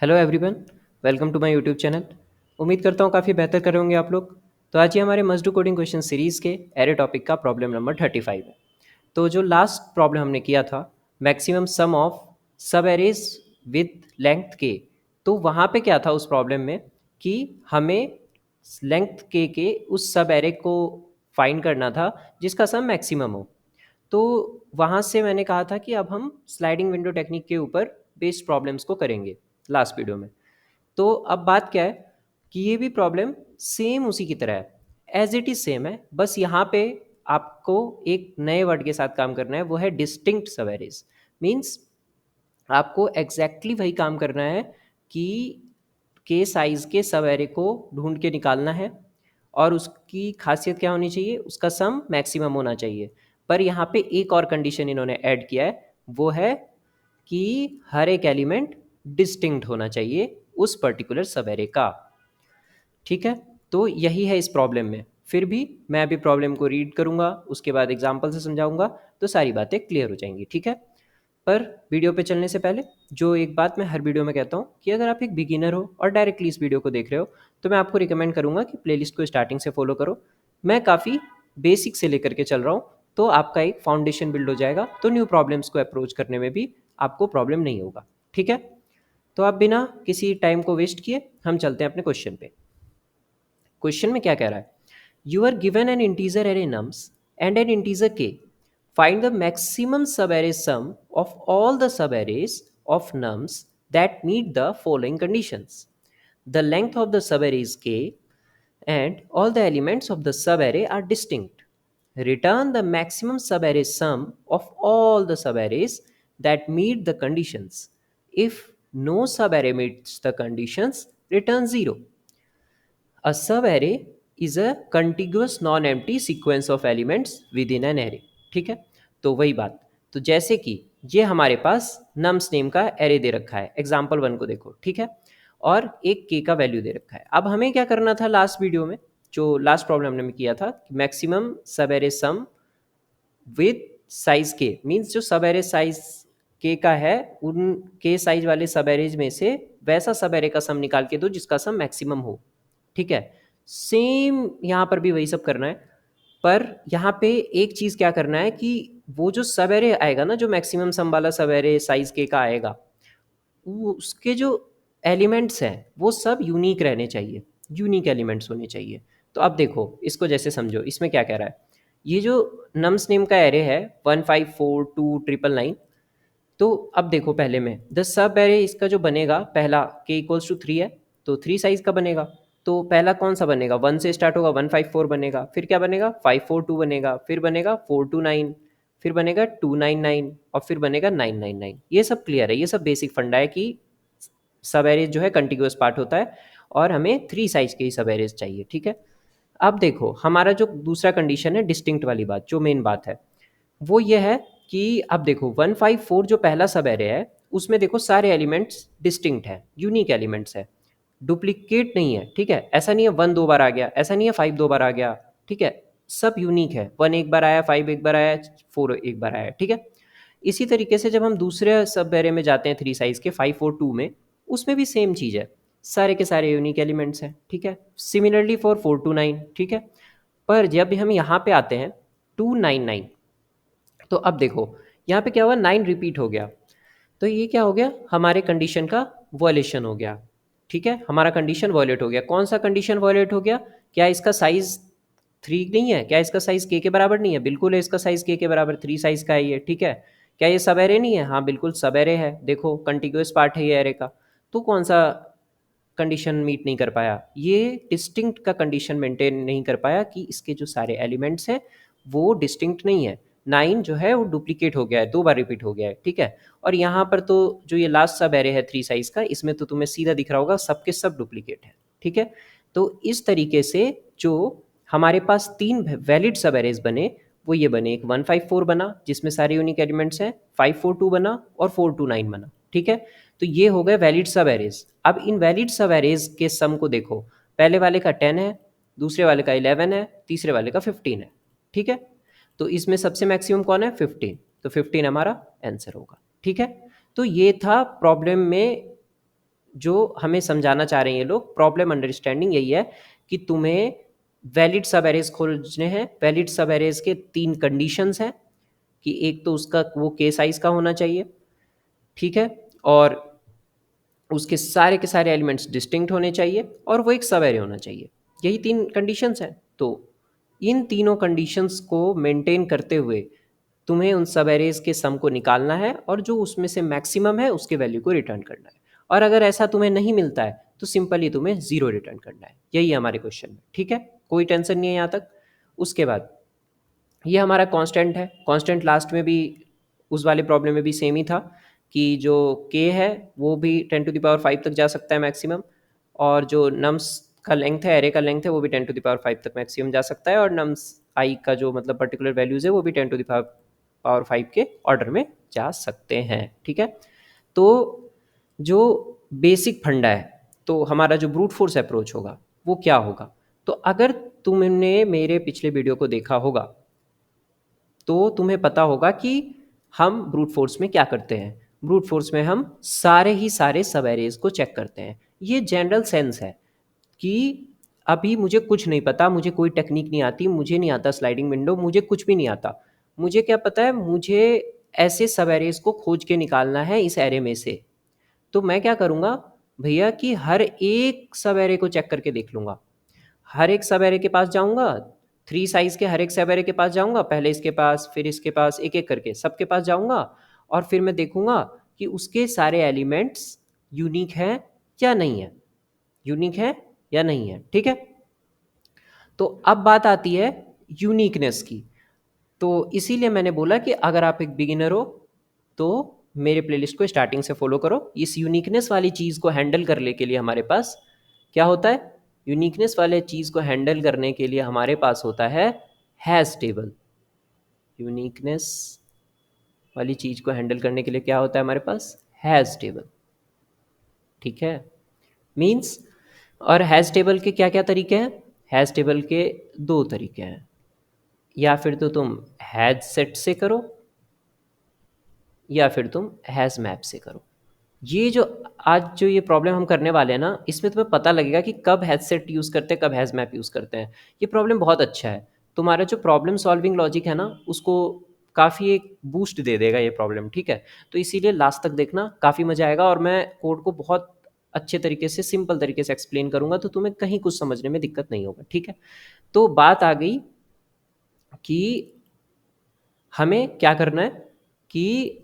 Hello everyone. Welcome to my YouTube channel. उम्मीद करता हूँ काफ़ी बेहतर कर रहे होंगे आप लोग। तो आज ये हमारे must do coding question series के एरे टॉपिक का प्रॉब्लम नंबर 35 है। तो जो लास्ट प्रॉब्लम हमने किया था, मैक्सिमम सम ऑफ सब एरेज विद लेंथ के, तो वहाँ पे क्या था उस प्रॉब्लम में कि हमें लेंथ के उस सब एरे को फाइंड करना था जिसका सम मैक्सिमम हो। तो वहाँ से मैंने कहा था कि अब हम स्लाइडिंग विंडो टेक्निक के ऊपर बेस्ड प्रॉब्लम्स को करेंगे लास्ट वीडियो में। तो अब बात क्या है कि ये भी प्रॉब्लम सेम उसी की तरह है, एज इट इज़ सेम है, बस यहाँ पे आपको एक नए वर्ड के साथ काम करना है, वो है डिस्टिंक्ट सब एरेज। मीन्स आपको एग्जैक्टली वही काम करना है कि के साइज़ के सब एरे को ढूंढ के निकालना है और उसकी खासियत क्या होनी चाहिए, उसका सम मैक्सिमम होना चाहिए। पर यहाँ पे एक और कंडीशन इन्होंने ऐड किया है, वो है कि हर एक एलिमेंट डिस्टिंक्ट होना चाहिए उस पर्टिकुलर सब एरे का। ठीक है, तो यही है इस प्रॉब्लम में। फिर भी मैं अभी प्रॉब्लम को रीड करूंगा, उसके बाद एग्जाम्पल से समझाऊंगा, तो सारी बातें क्लियर हो जाएंगी। ठीक है, पर वीडियो पे चलने से पहले जो एक बात मैं हर वीडियो में कहता हूँ कि अगर आप एक बिगिनर हो और डायरेक्टली इस वीडियो को देख रहे हो, तो मैं आपको रिकमेंड करूँगा कि प्लेलिस्ट को स्टार्टिंग से फॉलो करो। मैं काफ़ी बेसिक से लेकर के चल रहा हूँ, तो आपका एक फाउंडेशन बिल्ड हो जाएगा, तो न्यू प्रॉब्लम्स को अप्रोच करने में भी आपको प्रॉब्लम नहीं होगा। ठीक है, तो आप बिना किसी टाइम को वेस्ट किए हम चलते हैं अपने क्वेश्चन पे। क्वेश्चन में क्या कह रहा है, you are given an integer array nums and an integer K, find the maximum sub array sum of all the sub arrays of nums that meet the following conditions. The length of the subarray is k and all the elements of the subarray are distinct. Return the maximum subarray sum of all the subarrays that meet the conditions. If no subarray meets the conditions, return 0. A subarray is a contiguous non-empty sequence of elements within an array. ठीक है, तो वही बात। तो जैसे कि ये हमारे पास नम्स नेम का एरे दे रखा है, एग्जाम्पल 1 को देखो। ठीक है, और एक के का वैल्यू दे रखा है। अब हमें क्या करना था लास्ट वीडियो में, जो लास्ट प्रॉब्लम हमने किया था, maximum sub array some with size के, मीन्स जो सब एरे साइज के का है, उन के साइज वाले सब एरेज में से वैसा सब एरे का सम निकाल के दो जिसका सम मैक्सिमम हो। ठीक है, सेम यहाँ पर भी वही सब करना है, पर यहाँ पे एक चीज़ क्या करना है कि वो जो सब एरे आएगा ना, जो मैक्सिमम सम वाला सब एरे साइज के का आएगा, वो उसके जो एलिमेंट्स हैं वो सब यूनिक रहने चाहिए, यूनिक एलिमेंट्स होने चाहिए। तो अब देखो इसको जैसे समझो, इसमें क्या कह रहा है, ये जो नम्स नेम का एरे है 1542999, तो अब देखो पहले में द सब एरे इसका जो बनेगा, पहला के इक्वल्स टू 3 है, तो 3 साइज का बनेगा। तो पहला कौन सा बनेगा, 1 से स्टार्ट होगा, 154 बनेगा, फिर क्या बनेगा 542 बनेगा, फिर बनेगा 429, फिर बनेगा 299 और फिर बनेगा 999। ये सब क्लियर है, ये सब बेसिक फंडा है कि सब एरेज जो है कंटिन्यूअस पार्ट होता है और हमें 3 साइज के ही सब एरेज चाहिए। ठीक है, अब देखो हमारा जो दूसरा कंडीशन है, डिस्टिंक्ट वाली बात, जो मेन बात है वो ये है कि अब देखो 154 जो पहला सब एरे है, उसमें देखो सारे एलिमेंट्स डिस्टिंक्ट है, यूनिक एलिमेंट्स है, डुप्लीकेट नहीं है। ठीक है, ऐसा नहीं है 1 2 बार आ गया, ऐसा नहीं है 5 2 बार आ गया। ठीक है, सब यूनिक है, 1 एक बार आया, 5 एक बार आया, 4 एक बार आया। ठीक है, इसी तरीके से जब हम दूसरे सब एरे में जाते हैं 3 साइज के 542 में, उसमें भी सेम चीज़ है, सारे के सारे यूनिक एलिमेंट्स हैं। ठीक है, सिमिलरली फॉर 429। ठीक है, पर जब हम यहाँ पे आते हैं 299, तो अब देखो यहाँ पे क्या हुआ, 9 रिपीट हो गया, तो ये क्या हो गया, हमारे कंडीशन का वॉयलेशन हो गया। ठीक है, हमारा कंडीशन वॉयलेट हो गया। कौन सा कंडीशन वॉयलेट हो गया, क्या इसका साइज 3 नहीं है, क्या इसका साइज के बराबर नहीं है, बिल्कुल है, इसका साइज के बराबर 3 साइज का है ये। ठीक है, क्या ये सब एरे नहीं है, हाँ बिल्कुल सब एरे है, देखो कंटिन्यूअस पार्ट है ये एरे का। तो कौन सा कंडीशन मीट नहीं कर पाया, ये डिस्टिंक्ट का कंडीशन मेंटेन नहीं कर पाया कि इसके जो सारे एलिमेंट्स हैं वो डिस्टिंक्ट नहीं है। 9 जो है वो डुप्लीकेट हो गया है, 2 बार रिपीट हो गया है। ठीक है, और यहाँ पर तो जो ये लास्ट सब एरे है 3 साइज का, इसमें तो तुम्हें सीधा दिख रहा होगा सबके सब डुप्लीकेट है। ठीक है, तो इस तरीके से जो हमारे पास 3 वैलिड सब एरेज बने, वो ये बने, एक 154 बना जिसमें सारे यूनिक एलिमेंट्स हैं, 542 बना और 429 बना। ठीक है, तो ये हो गए वैलिड सब एरेज। अब इन वैलिड सब एरेज के सम को देखो, पहले वाले का 10 है, दूसरे वाले का 11 है, तीसरे वाले का 15 है। ठीक है, तो इसमें सबसे मैक्सिमम कौन है, 15, तो 15 हमारा आंसर होगा। ठीक है, तो ये था प्रॉब्लम में जो हमें समझाना चाह रहे हैं ये लोग, प्रॉब्लम अंडरस्टैंडिंग यही है कि तुम्हें वैलिड सब एरेज खोजने हैं। वैलिड सब एरेज के 3 कंडीशंस हैं कि एक तो उसका वो के साइज का होना चाहिए, ठीक है, और उसके सारे के सारे एलिमेंट्स डिस्टिंक्ट होने चाहिए, और वो एक सब एरे होना चाहिए। यही 3 कंडीशंस हैं। तो इन तीनों कंडीशंस को मेंटेन करते हुए तुम्हें उन सब एरेज के सम को निकालना है, और जो उसमें से मैक्सिमम है उसके वैल्यू को रिटर्न करना है। और अगर ऐसा तुम्हें नहीं मिलता है तो सिंपली तुम्हें जीरो रिटर्न करना है। यही है हमारे क्वेश्चन में, ठीक है, कोई टेंशन नहीं है यहाँ तक। उसके बाद ये हमारा कांस्टेंट है। कांस्टेंट लास्ट में भी उस वाले प्रॉब्लम में भी सेम ही था कि जो के है वो भी 10⁵ तक जा सकता है मैक्सिमम, और जो नम्स का लेंथ है, एरे का लेंथ है, वो भी 10⁵ तक मैक्सिमम जा सकता है, और नम्स आई का जो मतलब पर्टिकुलर वैल्यूज़ है वो भी 10⁵ के ऑर्डर में जा सकते हैं, ठीक है। तो जो बेसिक फंडा है, तो हमारा जो ब्रूट फोर्स अप्रोच होगा वो क्या होगा। तो अगर तुमने मेरे पिछले वीडियो को देखा होगा तो तुम्हें पता होगा कि हम ब्रूट फोर्स में क्या करते हैं। ब्रूट फोर्स में हम सारे ही सारे सब एरेज को चेक करते हैं। ये जनरल सेंस है कि अभी मुझे कुछ नहीं पता, मुझे कोई टेक्निक नहीं आती, मुझे नहीं आता स्लाइडिंग विंडो, मुझे कुछ भी नहीं आता। मुझे क्या पता है, मुझे ऐसे सब एरेज को खोज के निकालना है इस एरे में से। तो मैं क्या करूँगा भैया कि हर एक सब एरे को चेक करके देख लूँगा। हर एक सब एरे के पास जाऊँगा, 3 साइज़ के हर एक सब एरे के पास जाऊँगा, पहले इसके पास, फिर इसके पास, एक-एक करके सबके पास जाऊँगा, और फिर मैं देखूँगा कि उसके सारे एलिमेंट्स यूनिक हैं या नहीं है, यूनिक है या नहीं है, ठीक है। तो अब बात आती है यूनिकनेस की। तो इसीलिए मैंने बोला कि अगर आप एक बिगिनर हो तो मेरे प्लेलिस्ट को स्टार्टिंग से फॉलो करो। इस यूनिकनेस वाली चीज़ को हैंडल करने के लिए हमारे पास क्या होता है, यूनिकनेस वाले चीज़ को हैंडल करने के लिए हमारे पास होता है हैश टेबल। यूनिकनेस वाली चीज़ को हैंडल करने के लिए क्या होता है हमारे पास, हैश टेबल, ठीक है। मीन्स, और हैश टेबल के क्या क्या तरीके हैं, हैश टेबल के 2 तरीके हैं। या फिर तो तुम हैश सेट से करो, या फिर तुम हैश मैप से करो। ये जो आज जो ये प्रॉब्लम हम करने वाले हैं ना, इसमें तुम्हें पता लगेगा कि कब हैश सेट यूज़ करते हैं, कब हैश मैप यूज़ करते हैं। ये प्रॉब्लम बहुत अच्छा है। तुम्हारा जो प्रॉब्लम सॉल्विंग लॉजिक है ना, उसको काफ़ी एक बूस्ट दे देगा ये प्रॉब्लम, ठीक है। तो इसीलिए लास्ट तक देखना, काफ़ी मज़ा आएगा, और मैं कोड को बहुत अच्छे तरीके से, सिंपल तरीके से एक्सप्लेन करूँगा, तो तुम्हें कहीं कुछ समझने में दिक्कत नहीं होगा, ठीक है। तो बात आ गई कि हमें क्या करना है, कि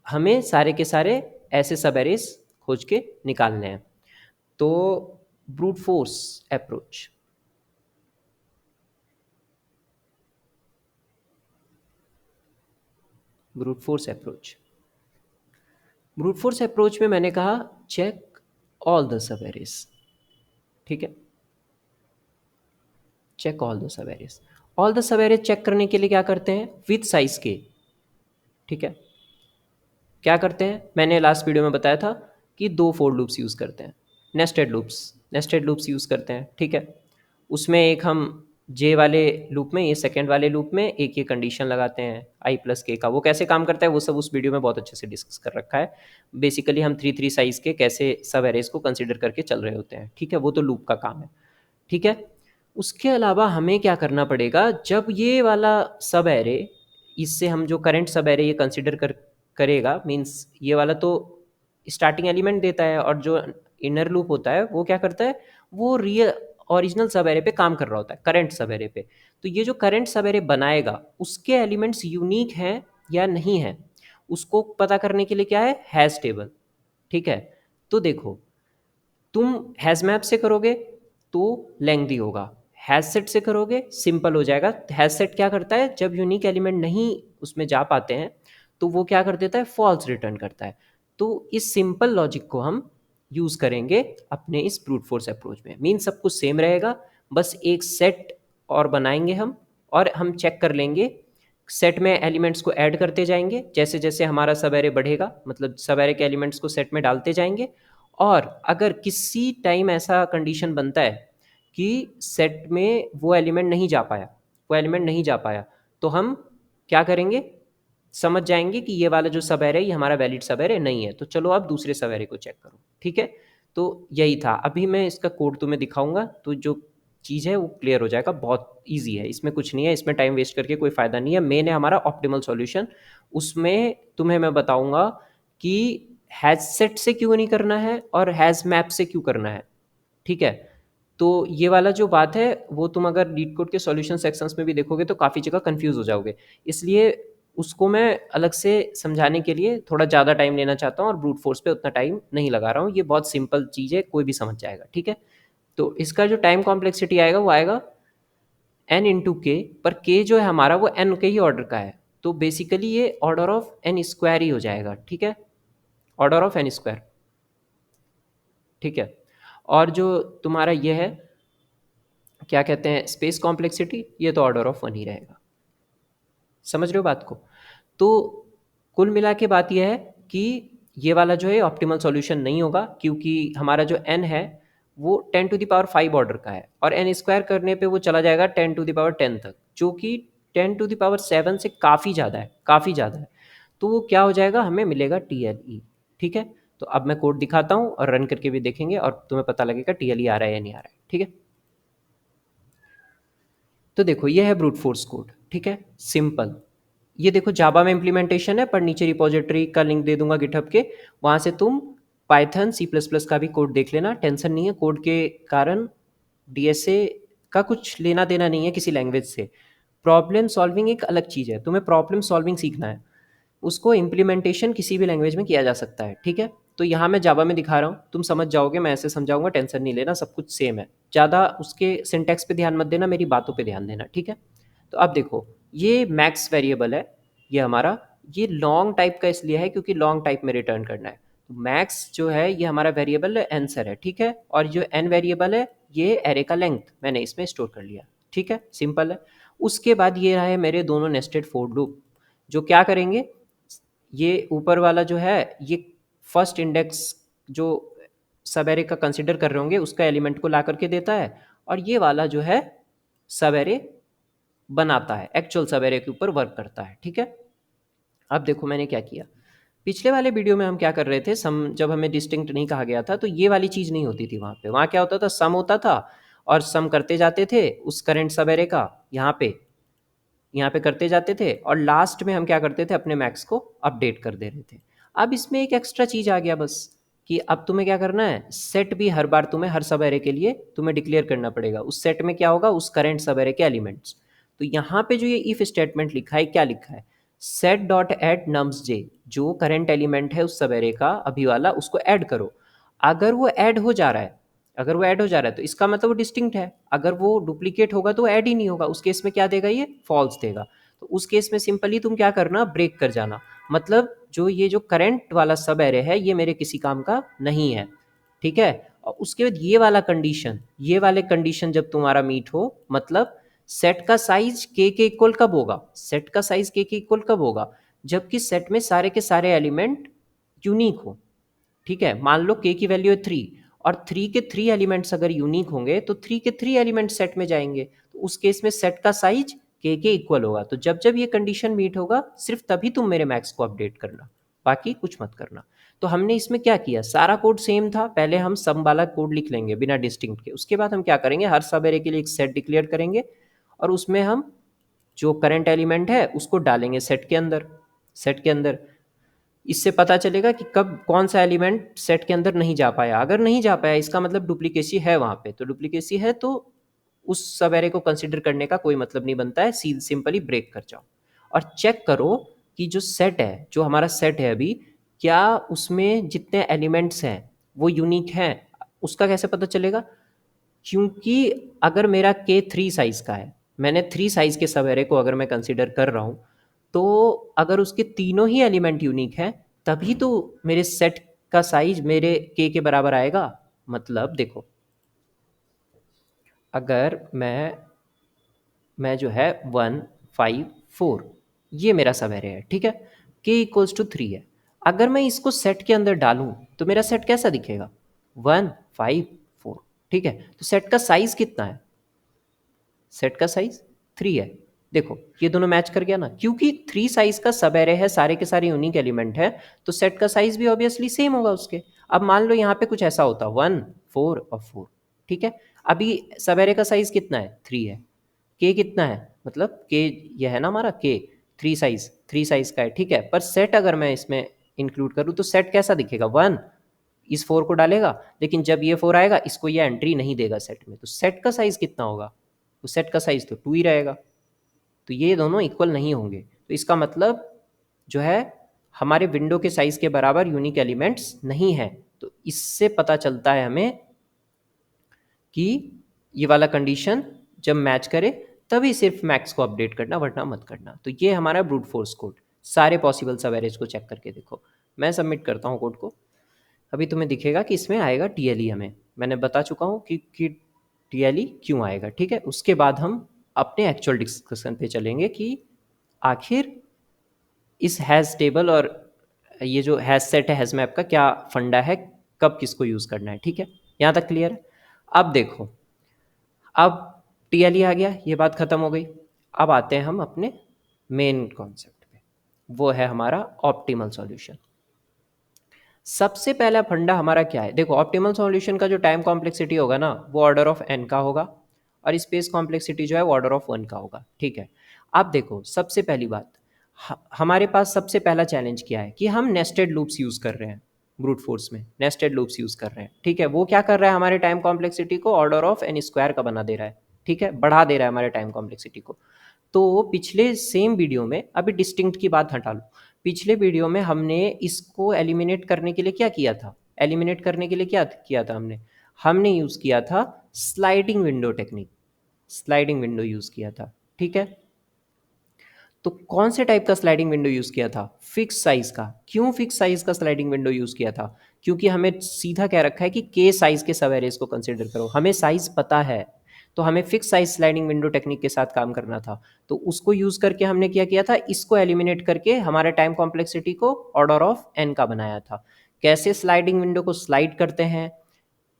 हमें सारे के सारे ऐसे सब एरेज खोज के निकालने हैं। तो brute force approach, brute force approach, brute force approach में मैंने कहा check all the sub arrays, ठीक है, check all the sub arrays. All the sub arrays check करने के लिए क्या करते हैं, विथ साइज के, ठीक है। क्या करते हैं, मैंने लास्ट वीडियो में बताया था कि 2 फोर लूप्स यूज़ करते हैं, नेस्टेड लूप्स यूज़ करते हैं, ठीक है। उसमें एक हम जे वाले लूप में, ये सेकेंड वाले लूप में एक ये कंडीशन लगाते हैं आई प्लस के का। वो कैसे काम करता है वो सब उस वीडियो में बहुत अच्छे से डिस्कस कर रखा है। बेसिकली हम 3 साइज़ के कैसे सब एरेज को कंसिडर करके चल रहे होते हैं, ठीक है, वो तो लूप का काम है, ठीक है। उसके अलावा हमें क्या करना पड़ेगा, जब ये वाला सब एरे, इससे हम जो करंट सब एरे ये कंसिडर करेगा, मीन्स ये वाला तो स्टार्टिंग एलिमेंट देता है, और जो इनर लूप होता है वो क्या करता है, वो रियल ओरिजिनल सब एरे पे काम कर रहा होता है, करंट सब एरे पे। तो ये जो करंट सब एरे बनाएगा उसके एलिमेंट्स यूनिक हैं या नहीं हैं, उसको पता करने के लिए क्या है, हैश टेबल, ठीक है। तो देखो, तुम हैश मैप से करोगे तो लेंथी होगा, हैश सेट से करोगे सिंपल हो जाएगा। हैश सेट क्या करता है, जब यूनिक एलिमेंट नहीं उसमें जा पाते हैं तो वो क्या कर देता है, फॉल्स रिटर्न करता है। तो इस सिंपल लॉजिक को हम यूज़ करेंगे अपने इस ब्रूट फोर्स अप्रोच में। मीन सब कुछ सेम रहेगा, बस एक सेट और बनाएंगे हम, और हम चेक कर लेंगे, सेट में एलिमेंट्स को ऐड करते जाएंगे जैसे जैसे हमारा सब एरे बढ़ेगा, मतलब सब एरे के एलिमेंट्स को सेट में डालते जाएंगे। और अगर किसी टाइम ऐसा कंडीशन बनता है कि सेट में वो एलिमेंट नहीं जा पाया, वो एलिमेंट नहीं जा पाया, तो हम क्या करेंगे, समझ जाएंगे कि ये वाला जो सब एरे ये हमारा वैलिड सब एरे नहीं है, तो चलो आप दूसरे सब एरे को चेक करो, ठीक है। तो यही था। अभी मैं इसका कोड तुम्हें दिखाऊंगा तो जो चीज़ है वो क्लियर हो जाएगा। बहुत ईजी है, इसमें कुछ नहीं है, इसमें टाइम वेस्ट करके कोई फ़ायदा नहीं है। मेन है हमारा ऑप्टिमल सॉल्यूशन। उसमें तुम्हें मैं बताऊंगा कि हैज सेट से क्यों नहीं करना है और हैज मैप से क्यों करना है। ठीक है, तो ये वाला जो बात है वो तुम अगर लीड कोड के सॉल्यूशन सेक्शंस में भी देखोगे तो काफ़ी जगह कंफ्यूज हो जाओगे। इसलिए उसको मैं अलग से समझाने के लिए थोड़ा ज़्यादा टाइम लेना चाहता हूँ और ब्रूट फोर्स पे उतना टाइम नहीं लगा रहा हूँ। ये बहुत सिंपल चीज़ है, कोई भी समझ जाएगा। ठीक है, तो इसका जो टाइम कॉम्प्लेक्सिटी आएगा वो आएगा एन इंटू के, पर के जो है हमारा वो एन के ही ऑर्डर का है, तो बेसिकली ये ऑर्डर ऑफ एन स्क्वायर ही हो जाएगा। ठीक है, ऑर्डर ऑफ एन स्क्वायर। ठीक है, और जो तुम्हारा ये है क्या कहते हैं स्पेस कॉम्प्लेक्सिटी, ये तो ऑर्डर ऑफ वन ही रहेगा। समझ रहे हो बात को? तो कुल मिला के बात यह है कि ये वाला जो है ऑप्टिमल सॉल्यूशन नहीं होगा, क्योंकि हमारा जो n है वो 10⁵ ऑर्डर का है, और n स्क्वायर करने पे वो चला जाएगा 10⁻10 तक, जो कि 10⁻7 से काफ़ी ज़्यादा है, काफ़ी ज़्यादा है। तो वो क्या हो जाएगा, हमें मिलेगा TLE। ठीक है, तो अब मैं कोड दिखाता हूँ और रन करके भी देखेंगे और तुम्हें पता लगेगा TLE आ रहा है या नहीं आ रहा है। ठीक है, तो देखो ये है ब्रूट फोर्स कोड। ठीक है, सिंपल। ये देखो जावा में इम्प्लीमेंटेशन है, पर नीचे रिपोजिटरी का लिंक दे दूंगा गिटहब के, वहाँ से तुम पाइथन सी प्लस प्लस का भी कोड देख लेना। टेंशन नहीं है कोड के कारण, डीएसए का कुछ लेना देना नहीं है किसी लैंग्वेज से। प्रॉब्लम सॉल्विंग एक अलग चीज़ है, तुम्हें प्रॉब्लम सॉल्विंग सीखना है, उसको इम्प्लीमेंटेशन किसी भी लैंग्वेज में किया जा सकता है। ठीक है, तो यहाँ मैं जावा में दिखा रहा हूँ, तुम समझ जाओगे, मैं ऐसे समझाऊंगा, टेंशन नहीं लेना, सब कुछ सेम है। ज़्यादा उसके सिंटैक्स पे ध्यान मत देना, मेरी बातों पे ध्यान देना। ठीक है, तो अब देखो ये मैक्स वेरिएबल है, ये हमारा, ये लॉन्ग टाइप का इसलिए है क्योंकि लॉन्ग टाइप में रिटर्न करना है। तो मैक्स जो है ये हमारा वेरिएबल आंसर है। ठीक है, और जो एन वेरिएबल है ये एरे का लेंथ मैंने इसमें स्टोर कर लिया। ठीक है, सिंपल है। उसके बाद ये रहा है मेरे दोनों नेस्टेड फोर लूप, जो क्या करेंगे, ये ऊपर वाला जो है ये फर्स्ट इंडेक्स जो सब एरे का कंसिडर कर रहे होंगे उसका एलिमेंट को ला करके देता है, और ये वाला जो है सब एरे बनाता है, एक्चुअल सब एरे के ऊपर वर्क करता है। ठीक है, अब देखो मैंने क्या किया। पिछले वाले वीडियो में हम क्या कर रहे थे, सम जब हमें डिस्टिंक्ट नहीं कहा गया था तो ये वाली चीज़ नहीं होती थी वहाँ पे। वहाँ क्या होता था, सम होता था और सम करते जाते थे उस करंट सब एरे का, यहाँ पे करते जाते थे, और लास्ट में हम क्या करते थे, अपने मैक्स को अपडेट कर दे रहे थे। अब इसमें एक एक्स्ट्रा चीज़ आ गया बस, कि अब तुम्हें क्या करना है, सेट भी हर बार तुम्हें हर सब एरे के लिए तुम्हें डिक्लेयर करना पड़ेगा। उस सेट में क्या होगा, उस करंट सब एरे के एलिमेंट्स। तो यहाँ पे जो ये इफ स्टेटमेंट लिखा है, क्या लिखा है, सेट डॉट एड नम्स जे, जो करंट एलिमेंट है उस सब एरे का अभी वाला, उसको ऐड करो। अगर वो ऐड हो जा रहा है, अगर वो ऐड हो जा रहा है तो इसका मतलब वो डिस्टिंक्ट है। अगर वो डुप्लीकेट होगा तो ऐड ही नहीं होगा, उस केस में क्या देगा, ये फॉल्स देगा। तो उस केस में सिंपली तुम क्या करना, ब्रेक कर जाना। मतलब जो ये जो करंट वाला सब एरे है ये मेरे किसी काम का नहीं है। ठीक है, और उसके बाद ये वाला कंडीशन, ये वाले कंडीशन जब तुम्हारा मीट हो, मतलब सेट का साइज के इक्वल कब होगा, सेट का साइज के इक्वल कब होगा, जबकि सेट में सारे के सारे एलिमेंट यूनिक हो। ठीक है, मान लो के की वैल्यू है 3, और 3 के 3 एलिमेंट्स अगर यूनिक होंगे तो 3 के 3 एलिमेंट सेट में जाएंगे, तो उस केस में सेट का साइज के इक्वल होगा। तो जब जब ये कंडीशन मीट होगा सिर्फ तभी तुम मेरे मैक्स को अपडेट करना, बाकी कुछ मत करना। तो हमने इसमें क्या किया, सारा कोड सेम था। पहले हम सम वाला कोड लिख लेंगे बिना डिस्टिंक्ट के, उसके बाद हम क्या करेंगे, हर सब एरे के लिए एक सेट डिक्लेयर करेंगे, और उसमें हम जो करंट एलिमेंट है उसको डालेंगे सेट के अंदर। सेट के अंदर इससे पता चलेगा कि कब कौन सा एलिमेंट सेट के अंदर नहीं जा पाया। अगर नहीं जा पाया इसका मतलब डुप्लीकेसी है वहाँ पे, तो डुप्लीकेसी है तो उस सब एरे को कंसिडर करने का कोई मतलब नहीं बनता है, सिंपली ब्रेक कर जाओ। और चेक करो कि जो सेट है, जो हमारा सेट है अभी, क्या उसमें जितने एलिमेंट्स हैं वो यूनिक हैं। उसका कैसे पता चलेगा, क्योंकि अगर मेरा के 3 साइज़ का है, मैंने 3 साइज़ के सब एरे को अगर मैं कंसिडर कर रहा हूँ, तो अगर उसके तीनों ही एलिमेंट यूनिक हैं तभी तो मेरे सेट का साइज मेरे के बराबर आएगा। मतलब देखो, अगर मैं जो है 1 5 4, ये मेरा सब एरे है। ठीक है, के इक्वल्स टू 3 है। अगर मैं इसको सेट के अंदर डालूं तो मेरा सेट कैसा दिखेगा, 1 5 4। ठीक है, तो सेट का साइज कितना है, सेट का साइज 3 है। देखो ये दोनों मैच कर गया ना, क्योंकि 3 साइज का सब एरे है, सारे के सारे यूनिक एलिमेंट है, तो सेट का साइज भी ऑब्वियसली सेम होगा उसके। अब मान लो यहाँ पे कुछ ऐसा होता 1 4 और 4, ठीक है। अभी सब एरे का साइज कितना है, 3 है। के कितना है, मतलब के ये है ना हमारा के, 3 साइज का है, ठीक है। पर सेट अगर मैं इसमें इंक्लूड करूँ तो सेट कैसा दिखेगा, 1 इस 4 को डालेगा, लेकिन जब ये 4 आएगा इसको ये एंट्री नहीं देगा सेट में, तो सेट का साइज कितना होगा, तो सेट का साइज तो 2 ही रहेगा। तो ये दोनों इक्वल नहीं होंगे, तो इसका मतलब जो है हमारे विंडो के साइज के बराबर यूनिक एलिमेंट्स नहीं है। तो इससे पता चलता है हमें कि ये वाला कंडीशन जब मैच करे तभी सिर्फ मैक्स को अपडेट करना, वरना मत करना। तो ये हमारा ब्रूट फोर्स कोड, सारे पॉसिबल सब एरेज को चेक करके देखो। मैं सबमिट करता हूँ कोड को। अभी तुम्हें दिखेगा कि इसमें आएगा टीएलई, हमें मैंने बता चुका हूँ कि टीएलई क्यों आएगा, ठीक है। उसके बाद हम अपने एक्चुअल डिस्कशन पे चलेंगे कि आखिर इस हैज़ टेबल और ये जो हैज़ सेट है हैज़ मैप का क्या फंडा है, कब किसको यूज़ करना है, ठीक है। यहाँ तक क्लियर है। अब देखो, अब टीएलई आ गया, ये बात ख़त्म हो गई। अब आते हैं हम अपने मेन कॉन्सेप्ट पे, वो है हमारा ऑप्टिमल सॉल्यूशन। सबसे पहला फंडा हमारा क्या है, देखो ऑप्टिमल सॉल्यूशन का जो टाइम कॉम्प्लेक्सिटी होगा ना वो ऑर्डर ऑफ एन का होगा, और स्पेस कॉम्प्लेक्सिटी जो है वो ऑर्डर ऑफ 1 का होगा, ठीक है। अब देखो सबसे पहली बात, हमारे पास सबसे पहला चैलेंज क्या है कि हम नेस्टेड लूप्स यूज़ कर रहे हैं, ब्रूट फोर्स में नेस्टेड लूप्स यूज़ कर रहे हैं, ठीक है। वो क्या कर रहा है, हमारे टाइम कॉम्प्लेक्सिटी को ऑर्डर ऑफ एन स्क्वायर का बना दे रहा है, ठीक है, बढ़ा दे रहा है हमारे टाइम कॉम्प्लेक्सिटी को। तो पिछले सेम वीडियो में, अभी डिस्टिंक्ट की बात हटा लो, पिछले वीडियो में हमने इसको एलिमिनेट करने के लिए क्या किया था, एलिमिनेट करने के लिए क्या किया था हमने, हमने यूज़ किया था sliding window technique, sliding window use किया था, ठीक है। तो कौन से टाइप का स्लाइडिंग विंडो यूज़ किया था, फिक्स साइज का। क्यों फिक्स साइज का स्लाइडिंग विंडो यूज़ किया था, क्योंकि हमें सीधा कह रखा है कि के साइज के सब एरेज को कंसिडर करो, हमें साइज पता है, तो हमें fix size sliding window technique के साथ काम करना था। तो उसको यूज़ करके हमने क्या किया था, इसको एलिमिनेट करके हमारे टाइम कॉम्प्लेक्सिटी को ऑर्डर ऑफ एन का बनाया था। कैसे स्लाइडिंग विंडो को स्लाइड करते हैं,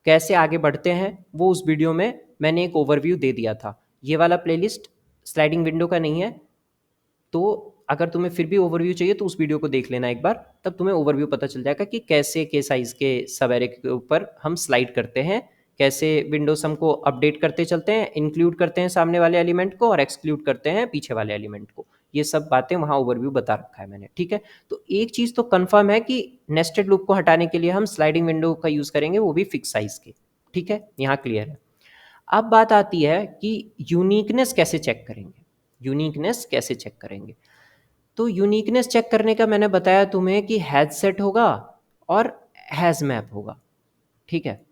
कैसे आगे बढ़ते हैं, वो उस वीडियो में मैंने एक ओवरव्यू दे दिया था। ये वाला प्लेलिस्ट स्लाइडिंग विंडो का नहीं है, तो अगर तुम्हें फिर भी ओवरव्यू चाहिए तो उस वीडियो को देख लेना एक बार, तब तुम्हें ओवरव्यू पता चल जाएगा कि कैसे के साइज के सब एरे के ऊपर हम स्लाइड करते हैं, कैसे विंडो सम को अपडेट करते चलते हैं, इंक्लूड करते हैं सामने वाले एलिमेंट को और एक्सक्लूड करते हैं पीछे वाले एलिमेंट को। ये सब बातें वहाँ ओवरव्यू बता रखा है मैंने, ठीक है। तो एक चीज़ तो कंफर्म है कि नेस्टेड लूप को हटाने के लिए हम स्लाइडिंग विंडो का यूज़ करेंगे, वो भी फिक्स साइज के, ठीक है। यहाँ क्लियर है। अब बात आती है कि यूनिकनेस कैसे चेक करेंगे, यूनिकनेस कैसे चेक करेंगे। तो यूनिकनेस चेक करने का मैंने बताया तुम्हें कि हैज सेट होगा और हैज मैप होगा, ठीक है।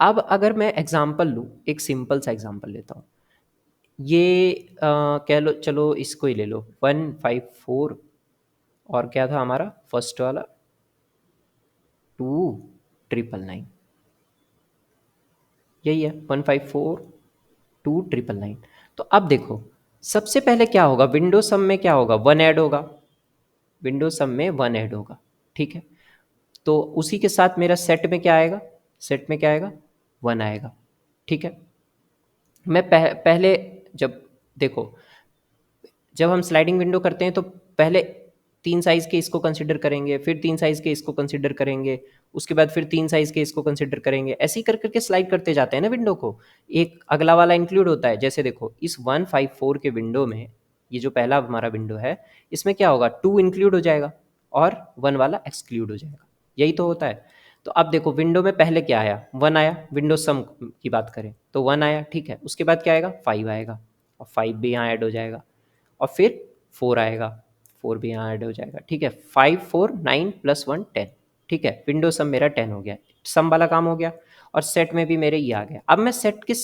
अब अगर मैं एग्जांपल लूँ, एक सिंपल सा एग्जांपल लेता हूँ, ये कह लो, चलो इसको ही ले लो, 154 और क्या था हमारा फर्स्ट वाला 2999, यही है 154 2999। तो अब देखो सबसे पहले क्या होगा, विंडो सम में क्या होगा, 1 ऐड होगा, विंडो सम में 1 ऐड होगा, ठीक है। तो उसी के साथ मेरा सेट में क्या आएगा, सेट में क्या आएगा, 1 आएगा, ठीक है। मैं पहले जब देखो, जब हम स्लाइडिंग विंडो करते हैं तो पहले 3 साइज़ के इसको कंसिडर करेंगे, फिर 3 साइज़ के इसको कंसिडर करेंगे, उसके बाद फिर 3 साइज़ के इसको कंसिडर करेंगे, ऐसे ही कर करके स्लाइड करते जाते हैं ना विंडो को, एक अगला वाला इंक्लूड होता है। जैसे देखो इस 154 के विंडो में, ये जो पहला हमारा विंडो है इसमें क्या होगा, 2 इंक्लूड हो जाएगा और 1 वाला एक्सक्लूड हो जाएगा, यही तो होता है। तो अब देखो विंडो में पहले क्या आया, 1 आया, विंडो सम की बात करें तो 1 आया, ठीक है। उसके बाद क्या आएगा, 5 आएगा, और 5 भी यहाँ ऐड हो जाएगा, और फिर 4 आएगा, 4 भी यहाँ ऐड हो जाएगा, ठीक है। 5 4 9 + 1 10, ठीक है। विंडो सम मेरा 10 हो गया, सम वाला काम हो गया, और सेट में भी मेरे ये आ गया। अब मैं सेट के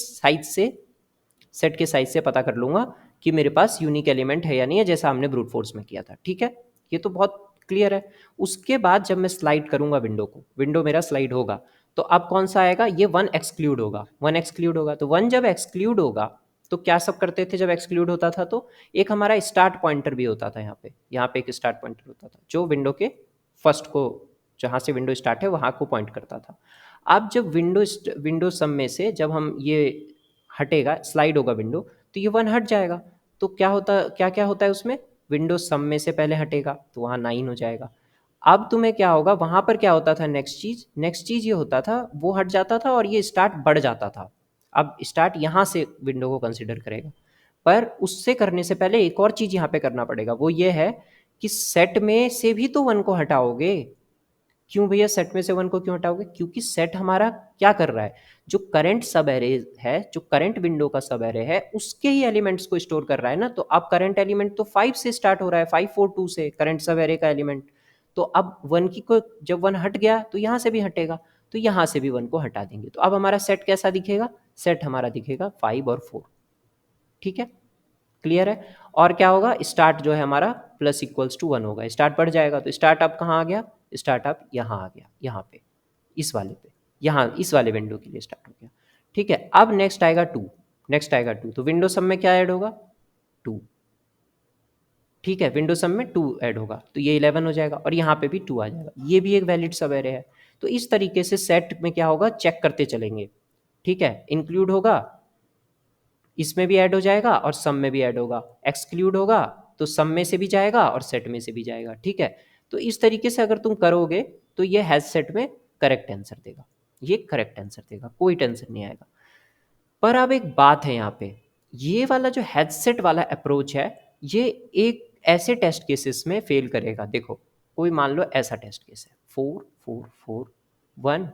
साइज से पता कर लूँगा कि मेरे पास यूनिक एलिमेंट है या नहीं है, जैसा हमने ब्रूट फोर्स में किया था, ठीक है। ये तो बहुत क्लियर है। उसके बाद जब मैं स्लाइड करूँगा विंडो को, विंडो मेरा स्लाइड होगा, तो अब कौन सा आएगा, ये 1 एक्सक्लूड होगा, 1 एक्सक्लूड होगा। तो 1 जब एक्सक्लूड होगा तो क्या सब करते थे जब एक्सक्लूड होता था, तो एक हमारा स्टार्ट पॉइंटर भी होता था, यहाँ पे एक स्टार्ट पॉइंटर होता था जो विंडो के फर्स्ट को, जहाँ से विंडो स्टार्ट है वहाँ को पॉइंट करता था। अब जब विंडो सम में से जब हम ये हटेगा, स्लाइड होगा विंडो, तो ये 1 हट जाएगा, तो क्या क्या होता है उसमें, विंडो सम में से पहले हटेगा तो वहाँ 9 हो जाएगा। अब तुम्हें क्या होगा, वहाँ पर क्या होता था, नेक्स्ट चीज़ ये होता था, वो हट जाता था और ये स्टार्ट बढ़ जाता था। अब स्टार्ट यहाँ से विंडो को कंसिडर करेगा, पर उससे करने से पहले एक और चीज़ यहाँ पे करना पड़ेगा, वो ये है कि सेट में से भी तो 1 को हटाओगे। क्यों भैया सेट में से 1 को क्यों हटाओगे, क्योंकि सेट हमारा क्या कर रहा है, जो करंट सब एरे है, जो करंट विंडो का सब एरे है, उसके ही एलिमेंट्स को स्टोर कर रहा है ना। तो अब करंट एलिमेंट तो 5 से स्टार्ट हो रहा है, 542 से करंट सब एरे का एलिमेंट। तो अब 1 की को जब 1 हट गया तो यहाँ से भी हटेगा, तो यहाँ से भी 1 को हटा देंगे। तो अब हमारा सेट कैसा दिखेगा, सेट हमारा दिखेगा 5 और 4। ठीक है, क्लियर है। और क्या होगा, स्टार्ट जो है हमारा प्लस इक्वल्स टू 1 होगा, स्टार्ट बढ़ जाएगा। तो स्टार्ट अब कहाँ आ गया, स्टार्ट अब यहाँ आ गया, यहाँ पे, इस वाले पे, यहाँ इस वाले विंडो के लिए स्टार्ट हो गया। ठीक है, अब नेक्स्ट आएगा 2, नेक्स्ट आएगा 2, तो विंडो सम में क्या ऐड होगा, 2। ठीक है, विंडो सम में 2 ऐड होगा तो ये 11 हो जाएगा, और यहाँ पे भी 2 आ जाएगा, ये भी एक वैलिड सब एरे है। तो इस तरीके से सेट में क्या होगा, चेक करते चलेंगे। ठीक है, इंक्लूड होगा, इसमें भी ऐड हो जाएगा और सम में भी ऐड होगा, एक्सक्लूड होगा तो सम में से भी जाएगा और सेट में से भी जाएगा। ठीक है, तो इस तरीके से अगर तुम करोगे तो ये हैज सेट में करेक्ट आंसर देगा, ये करेक्ट आंसर देगा, कोई टेंशन नहीं आएगा। पर अब एक बात है यहाँ पे, ये वाला जो हैज सेट वाला अप्रोच है, ये एक ऐसे टेस्ट केसेस में फेल करेगा। देखो, कोई मान लो ऐसा टेस्ट केस है, 4 4 4 1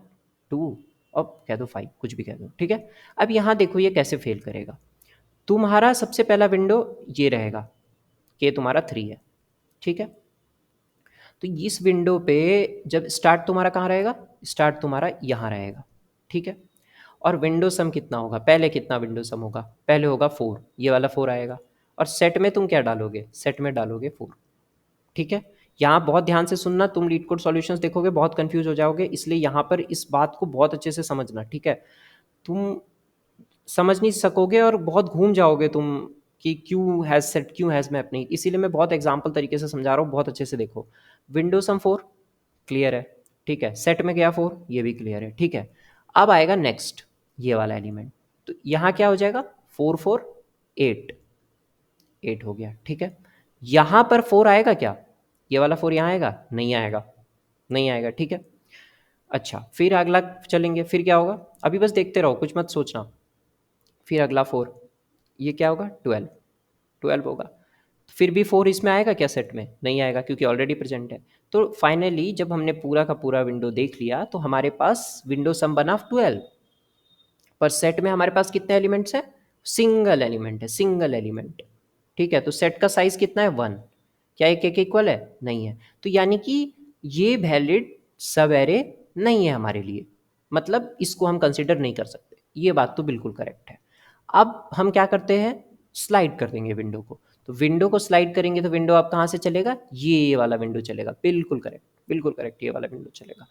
2, अब कह दो 5, कुछ भी कह दो। ठीक है, अब यहाँ देखो ये कैसे फेल करेगा। तुम्हारा सबसे पहला विंडो ये रहेगा कि तुम्हारा 3 है। ठीक है, तो इस विंडो पे जब स्टार्ट तुम्हारा कहाँ रहेगा, स्टार्ट तुम्हारा यहाँ रहेगा। ठीक है, और विंडो सम कितना होगा, पहले कितना विंडो सम होगा, पहले होगा 4, ये वाला 4 आएगा। और सेट में तुम क्या डालोगे, सेट में डालोगे 4। ठीक है, यहाँ बहुत ध्यान से सुनना, तुम लीड कोड सॉल्यूशंस देखोगे बहुत कंफ्यूज हो जाओगे, इसलिए यहाँ पर इस बात को बहुत अच्छे से समझना। ठीक है, तुम समझ नहीं सकोगे और बहुत घूम जाओगे तुम कि क्यों हैज़ सेट, क्यों हैज़ मैप नहीं, इसीलिए मैं बहुत एग्जाम्पल तरीके से समझा रहा हूँ, बहुत अच्छे से देखो। विंडो सम 4 क्लियर है, ठीक है, सेट में गया 4, ये भी क्लियर है। ठीक है, अब आएगा नेक्स्ट ये वाला एलिमेंट, तो यहाँ क्या हो जाएगा, 4 4 8, 8 हो गया। ठीक है, यहाँ पर 4 आएगा क्या, ये वाला 4 यहाँ आएगा, नहीं आएगा, नहीं आएगा। ठीक है, अच्छा फिर अगला चलेंगे, फिर क्या होगा, अभी बस देखते रहो, कुछ मत सोचना। फिर अगला 4, ये क्या होगा, 12, 12 होगा। फिर भी 4 इसमें आएगा क्या, सेट में नहीं आएगा क्योंकि ऑलरेडी प्रेजेंट है। तो फाइनली जब हमने पूरा का पूरा विंडो देख लिया तो हमारे पास विंडो सम बना 12, पर सेट में हमारे पास कितने एलिमेंट्स हैं, सिंगल एलिमेंट है, सिंगल एलिमेंट। ठीक है, तो सेट का साइज कितना है, 1। क्या एक एक इक्वल है, नहीं है, तो यानी कि ये वैलिड सब एरे नहीं है हमारे लिए, मतलब इसको हम कंसिडर नहीं कर सकते। ये बात तो बिल्कुल करेक्ट है। अब हम क्या करते हैं, स्लाइड कर देंगे विंडो को। तो विंडो को स्लाइड करेंगे तो विंडो आप कहाँ से चलेगा, ये वाला विंडो चलेगा, बिल्कुल करेक्ट, बिल्कुल करेक्ट, ये वाला विंडो चलेगा।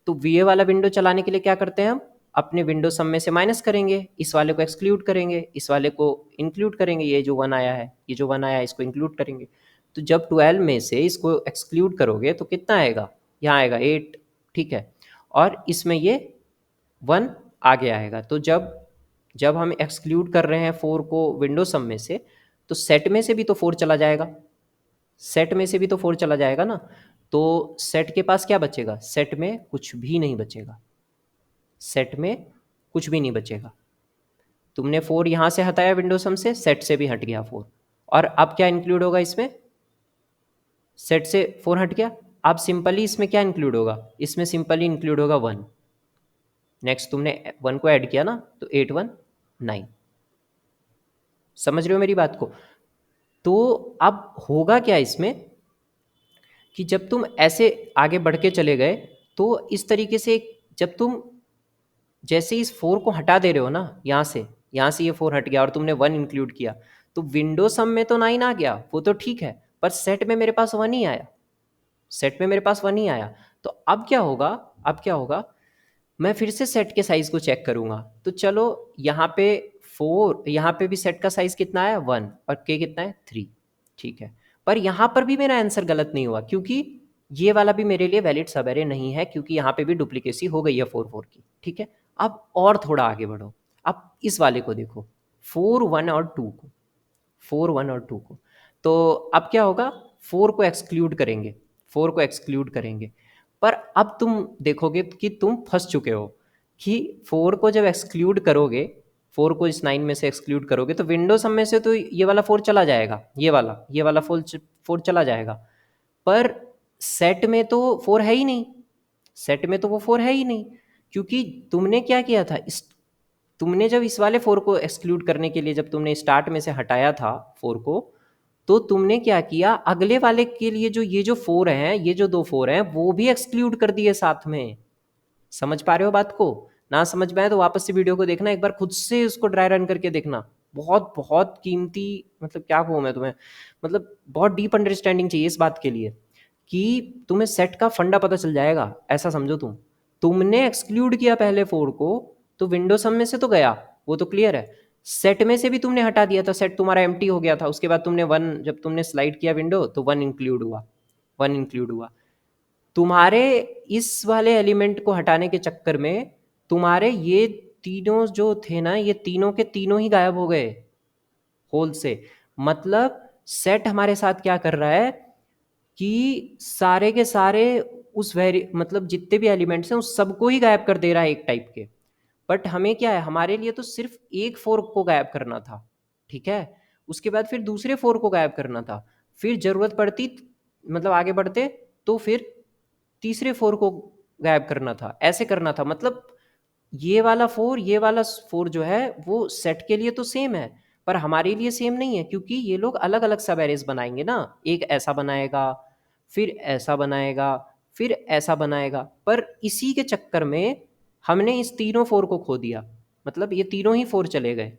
तो ये वाला विंडो चलाने के लिए क्या करते हैं हम, अपने विंडो सम में से माइनस करेंगे, इस वाले को एक्सक्लूड करेंगे, इस वाले को इंक्लूड करेंगे, ये जो 1 आया है, ये जो 1 आया है इसको इंक्लूड करेंगे। तो जब 12 में से इसको एक्सक्लूड करोगे तो कितना आएगा, यहाँ आएगा 8। ठीक है, और इसमें ये 1 आगे आएगा। तो जब जब हम एक्सक्लूड कर रहे हैं 4 को विंडो सम में से, तो सेट में से भी तो 4 चला जाएगा, सेट में से भी तो 4 चला जाएगा ना। तो सेट के पास क्या बचेगा, सेट में कुछ भी नहीं बचेगा, सेट में कुछ भी नहीं बचेगा। तुमने 4 यहाँ से हटाया विंडो सम से, सेट से भी हट गया 4, और अब क्या इंक्लूड होगा इसमें, सेट से 4 हट गया, अब सिंपली इसमें क्या इंक्लूड होगा, इसमें सिंपली इंक्लूड होगा 1। नेक्स्ट तुमने 1 को ऐड किया ना, तो 8 1 9। समझ रहे हो मेरी बात को। तो अब होगा क्या इसमें कि जब तुम ऐसे आगे बढ़ के चले गए, तो इस तरीके से जब तुम जैसे इस 4 को हटा दे रहे हो ना, यहाँ से ये 4 हट गया और तुमने 1 इंक्लूड किया, तो विंडो सम में तो 9 आ गया, वो तो ठीक है, पर सेट में मेरे पास 1 ही आया, सेट में मेरे पास 1 ही आया। तो अब क्या होगा, अब क्या होगा, मैं फिर से सेट के साइज को चेक करूंगा। तो चलो यहाँ पे 4, यहाँ पे भी सेट का साइज कितना है, 1, और के कितना है, 3। ठीक है, पर यहाँ पर भी मेरा आंसर गलत नहीं हुआ, क्योंकि ये वाला भी मेरे लिए वैलिड सब एरे नहीं है, क्योंकि यहाँ पे भी डुप्लीकेसी हो गई है 4 4 की। ठीक है, अब और थोड़ा आगे बढ़ो, अब इस वाले को देखो, 4 1 और 2 को, 4 1 और 2 को। तो अब क्या होगा, 4 को एक्सक्लूड करेंगे, 4 को एक्सक्लूड करेंगे। पर अब तुम देखोगे कि तुम फंस चुके हो कि 4 को जब एक्सक्लूड करोगे, 4 को इस 9 में से एक्सक्लूड करोगे तो विंडो सम में से तो ये वाला 4 चला जाएगा, ये वाला 4 चला जाएगा। पर सेट में तो 4 है ही नहीं, सेट में तो वो 4 है ही नहीं। क्योंकि तुमने क्या किया था, तुमने जब इस वाले 4 को एक्सक्लूड करने के लिए जब तुमने स्टार्ट में से हटाया था 4 को, तो तुमने क्या किया, अगले वाले के लिए जो ये जो 4 हैं, ये जो दो 4 हैं वो भी एक्सक्लूड कर दिए साथ में। समझ पा रहे हो बात को? ना समझ में आए तो वापस से वीडियो को देखना, एक बार खुद से उसको ड्राई रन करके देखना। बहुत बहुत कीमती, मतलब क्या कहूँ मैं तुम्हें, मतलब बहुत डीप अंडरस्टैंडिंग चाहिए इस बात के लिए कि तुम्हें सेट का फंडा पता चल जाएगा। ऐसा समझो, तुमने एक्सक्लूड किया पहले 4 को, तो विंडो सम में से तो गया, वो तो क्लियर है। सेट में से भी तुमने हटा दिया था, सेट तुम्हारा एम्प्टी हो गया था। उसके बाद तुमने 1, जब तुमने स्लाइड किया विंडो तो 1 इंक्लूड हुआ, 1 इंक्लूड हुआ। तुम्हारे इस वाले एलिमेंट को हटाने के चक्कर में तुम्हारे ये तीनों जो थे ना, ये तीनों के तीनों ही गायब हो गए होल से। मतलब सेट हमारे साथ क्या कर रहा है कि सारे के सारे उस मतलब जितने भी एलिमेंट्स हैं उस सबको ही गायब कर दे रहा है एक टाइप के। बट हमें क्या है, हमारे लिए तो सिर्फ एक 4 को गायब करना था, ठीक है। उसके बाद फिर दूसरे 4 को गायब करना था, फिर जरूरत पड़ती, मतलब आगे बढ़ते तो फिर तीसरे 4 को गायब करना था, ऐसे करना था। मतलब ये वाला 4 जो है वो सेट के लिए तो सेम है, पर हमारे लिए सेम नहीं है, क्योंकि ये लोग अलग अलग सब एरेज बनाएंगे ना। एक ऐसा बनाएगा, फिर ऐसा बनाएगा, फिर ऐसा बनाएगा। पर इसी के चक्कर में हमने इस तीनों 4 को खो दिया। मतलब ये तीनों ही 4 चले गए,